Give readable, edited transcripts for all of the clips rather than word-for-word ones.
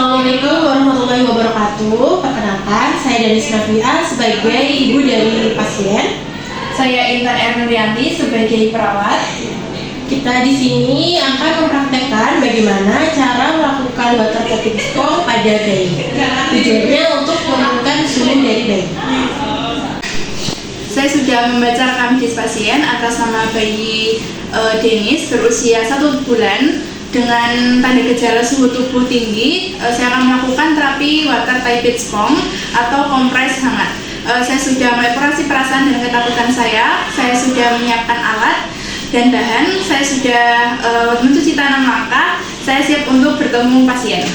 Assalamualaikum warahmatullahi wabarakatuh. Perkenalkan, saya Danis Nafia sebagai ibu dari pasien. Saya Intan Ernurianti sebagai perawat. Kita di sini akan mempraktekkan bagaimana cara melakukan water tapping stroke pada bayi. Tujuannya untuk menurunkan suhu dari bayi. Saya sudah membaca rekam medis pasien atas nama bayi Denis berusia 1 bulan dengan tanda gejala suhu tubuh tinggi. Saya akan melakukan terapi water tapping stroke atau kompres hangat. Saya sudah mengeksplorasi perasaan dan ketakutan saya sudah menyiapkan alat dan bahan, saya sudah mencuci tangan langkah, saya siap untuk bertemu pasien.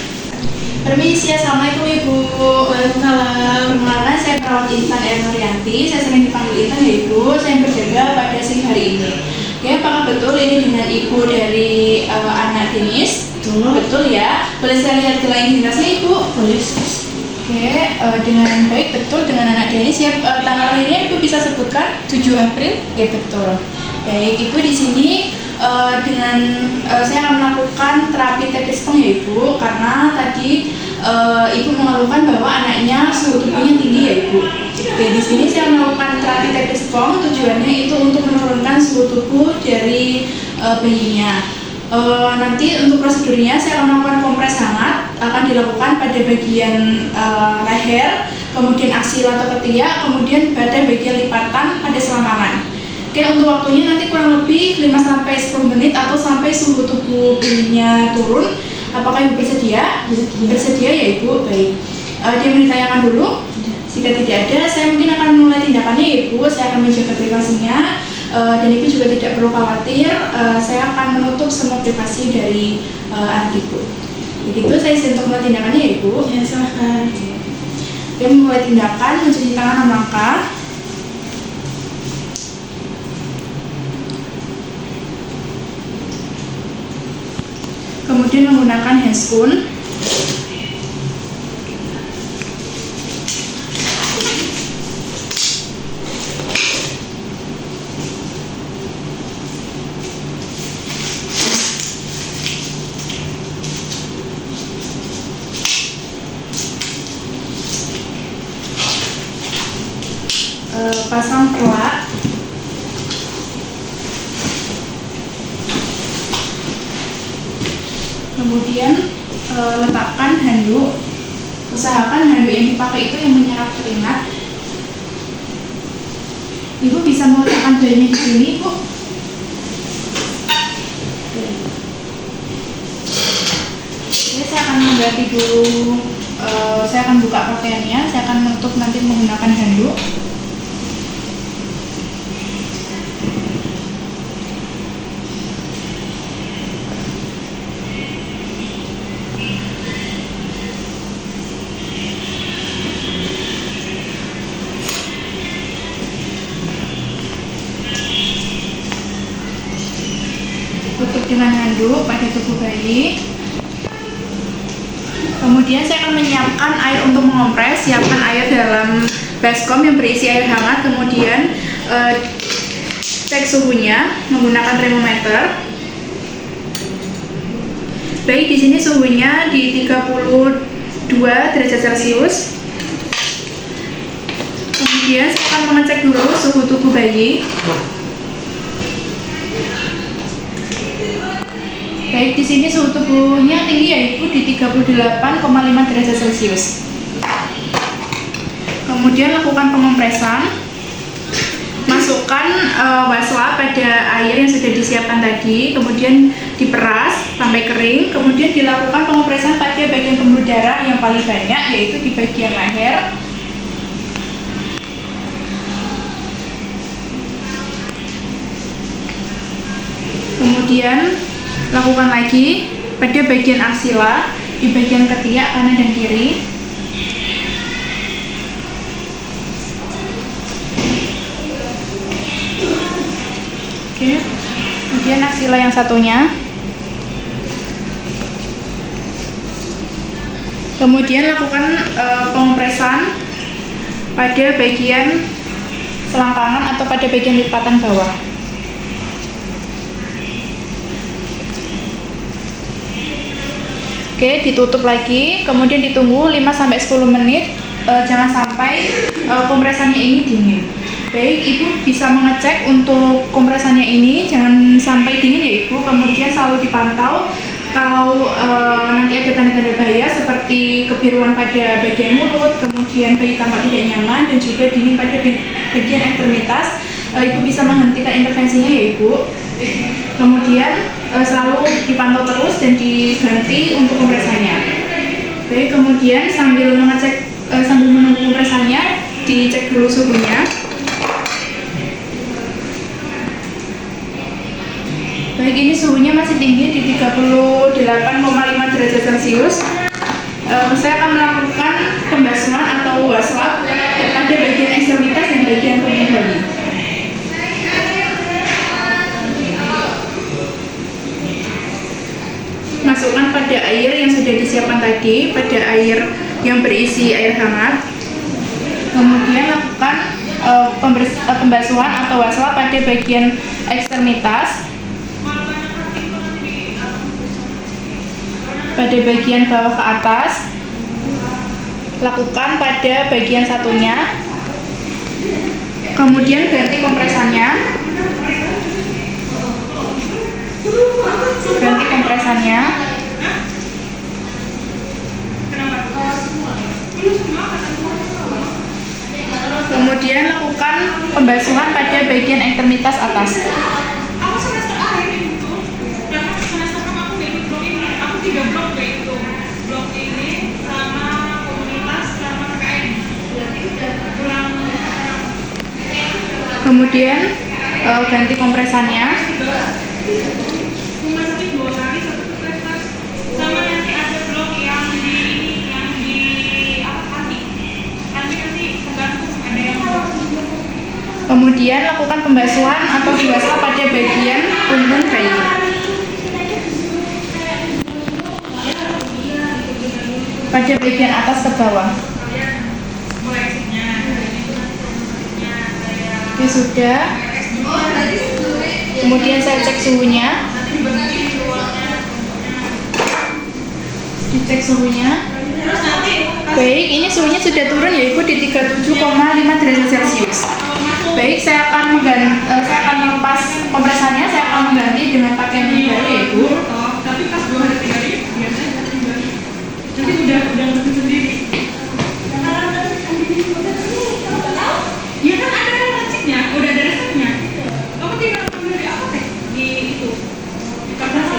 Permisi, Assalamualaikum Ibu. Waalaikumsalam. Perkenalkan, saya perawat Intan Ernurianti. Saya sering dipanggil Intan ya Ibu. Saya berjaga pada siang hari ini. Oke, apakah betul ini dengan ibu dari anak Denis? Betul ya. Boleh saya lihat gelang identitasnya Ibu? Boleh. Oke, dengan baik, betul dengan anak Denis ya. Tanggal lahirnya Ibu bisa sebutkan? 7 April. Oke, betul. Baik, Ibu di sini saya akan melakukan terapi tapping stroke ya Ibu, karena tadi Ibu mengeluhkan bahwa anaknya suhu tubuhnya tinggi ya Ibu. Oke, di sini saya melakukan terapi tapping stroke, tujuannya itu untuk menurunkan suhu tubuh dari bayinya. Nanti untuk prosedurnya saya akan melakukan kompres hangat, akan dilakukan pada bagian leher, kemudian aksila atau ketiak, kemudian pada bagian lipatan pada selangkangan. Oke, untuk waktunya nanti kurang lebih 5-10 menit atau sampai suhu tubuh bayinya turun. Apakah Ibu bersedia? Bersedia ya Ibu, baik. Dia mau ditanyakan dulu? Jika tidak ada, saya mungkin akan mulai tindakannya ya Ibu. Saya akan menjaga privasinya dan Ibu juga tidak perlu khawatir. Saya akan menutup semua privasi dari anak Ibu. Begitu, saya izin untuk mulai tindakannya ya Ibu. Ya, silahkan. Dia memulai tindakan, mencuci tangan 6 langkah. Kemudian menggunakan handscoon. Pasang pelak. Kemudian letakkan handuk. Usahakan handuk yang dipakai itu yang menyerap keringat. Ibu bisa meletakkan bayinya di sini, Bu. Oke, saya akan mengganti dulu. Saya akan buka pakaiannya. Saya akan menutup nanti menggunakan handuk. Tutup dengan handuk pada tubuh bayi. Kemudian saya akan menyiapkan air untuk mengompres. Siapkan air dalam baskom yang berisi air hangat. Kemudian cek suhunya menggunakan termometer. Bayi di sini suhunya di 32 derajat Celcius. Kemudian saya akan mengecek dulu suhu tubuh bayi. Baik, di sini suhu tubuhnya tinggi ya Ibu di 38,5 derajat Celcius. Kemudian lakukan pengompresan. Masukkan wasla pada air yang sudah disiapkan tadi, kemudian diperas sampai kering, kemudian dilakukan pengompresan pada bagian pembuluh darah yang paling banyak, yaitu di bagian leher. Kemudian lakukan lagi pada bagian aksila, di bagian ketiak kanan dan kiri. Oke. Kemudian aksila yang satunya. Kemudian lakukan pengompresan pada bagian selangkangan atau pada bagian lipatan bawah. Oke, ditutup lagi, kemudian ditunggu 5-10 menit. Jangan sampai kompresannya ini dingin. Baik, Ibu bisa mengecek untuk kompresannya ini jangan sampai dingin ya Ibu. Kemudian selalu dipantau kalau nanti ada tanda-tanda bahaya seperti kebiruan pada bagian mulut, kemudian bayi tampak tidak nyaman, dan juga dingin pada bagian ekstremitas. Ibu bisa menghentikan intervensinya ya Ibu. Kemudian selalu dipantau terus dan diganti untuk kompresannya. Baik, kemudian sambil menunggu kompresannya, dicek dulu suhunya. Baik, ini suhunya masih tinggi di 38,5 derajat Celcius. Saya akan melakukan pembasuhan atau waswap pada bagian ekstremitas dan bagian tubuh bayi. Masukkan pada air yang sudah disiapkan tadi, pada air yang berisi air hangat. Kemudian lakukan pembasuhan atau waswap pada bagian ekstremitas, pada bagian bawah ke atas. Lakukan pada bagian satunya. Kemudian ganti kompresannya. Ganti kompresannya. Kemudian lakukan pembasuhan pada bagian ekstremitas atas. Aku semester akhir itu, dan semester kan aku ikut blok ini, aku 3 blok itu, blok ini sama komunitas sama KKN. Berarti udah pulang. Kemudian ganti kompresannya. Rumah sakit 2 kali 1 kompresor, sama nanti ada blok yang di apa nanti tergantung ada yang Kemudian lakukan pembasuhan atau diwasap pada bagian punggung bayi. Pada bagian atas ke bawah. Oke, sudah. Kemudian saya cek suhunya. Dicek suhunya. Baik, ini suhunya sudah turun ya Ibu di 37,5 derajat Celcius. Baik, saya akan melepas kompresannya, saya akan mengganti dengan pakaian yang baru ya Ibu. Tapi pas 2 hari 3 hari biasanya nanti udah ngerti sendiri. Iya kan ada resepnya, udah ada resepnya. Kamu tinggal ambil di apotek di itu di farmasi.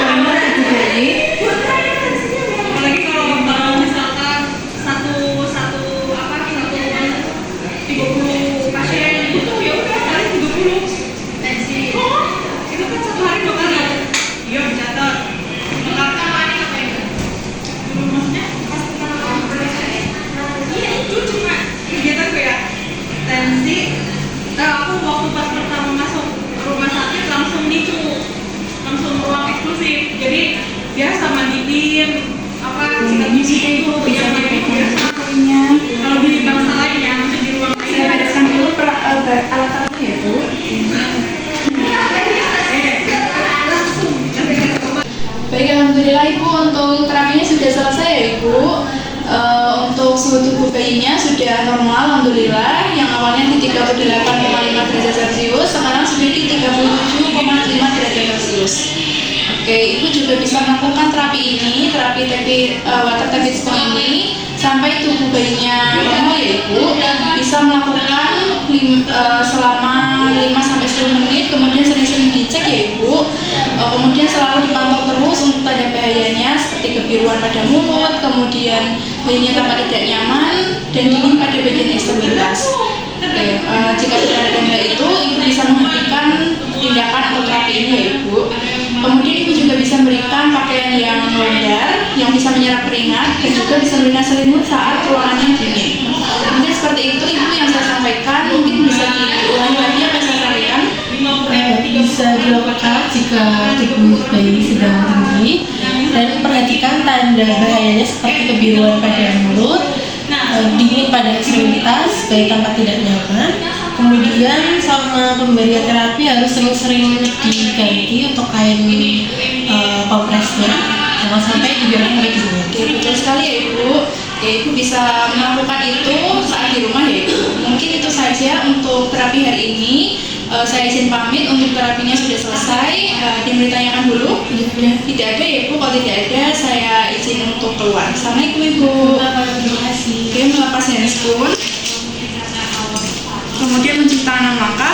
Karena itu bayi. Apalagi kalau misalkan satu 30 pasien itu ya udah kali 30 tensi. Oh, itu kan 1 hari 2 kali. Iya dicatat. Maksudnya pas iya itu cuma kegiatan kayak tensi. Aku waktu pas pertama masuk rumah sakit langsung langsung ruang eksklusif. Jadi dia sama dipin sikat gigi itu Bisa dipegang suhunya. kalau di bangsa lain ya nanti di ruang lain. Saya bereskan dulu alat-alatnya ya Bu. Baik, alhamdulillah Ibu, untuk terapinya sudah selesai ya Ibu. Untuk suhu tubuh bayinya sudah normal alhamdulillah. Yang awalnya di 38,5 derajat Celcius, sekarang sudah di 37,5 derajat Celcius. Oke, Ibu juga bisa melakukan terapi ini, terapi water tepid spa ini sampai tubuh bayinya normal ya Ibu. Bisa melakukan selama 5-10 menit, kemudian sering-sering dicek ya Ibu. Kemudian selalu dipantau terus untuk tanda bahayanya seperti kebiruan pada mulut, kemudian bayinya tampak tidak nyaman dan dingin pada bagian ekstremitas. Oke, jika tidak ada tanda itu, Ibu bisa menghentikan tindakan atau terapi ini ya Ibu. Kemudian Ibu juga bisa berikan pakaian yang longgar, yang bisa menyerap keringat, dan juga bisa berikan selimut saat ruangannya dingin. Mungkin seperti itu Ibu yang saya sampaikan. Mungkin bisa diulangi lagi apa yang saya sampaikan. Bisa dilakukan jika tubuh bayi sedang tinggi dan perhatikan tanda bahayanya seperti kebiruan pada mulut, dingin pada ekstremitas, bayi tampak tidak nyaman, kemudian Kemudian sama pemberian terapi harus sering-sering diganti untuk kain kompresnya, jangan sampai dibiarkan kayak gini. Oke, betul sekali ya Ibu. Ya, Ibu bisa melakukan itu saat di rumah ya Ibu. Mungkin itu saja untuk terapi hari ini. Saya izin pamit untuk terapinya sudah selesai. Ada yang ditanyakan dulu? Tidak ada ya Ibu. Kalau tidak ada, saya izin untuk keluar. Assalamualaikum Ibu. Terima kasih. Oke, melepas handscoon. Kemudian mencuci tangan maka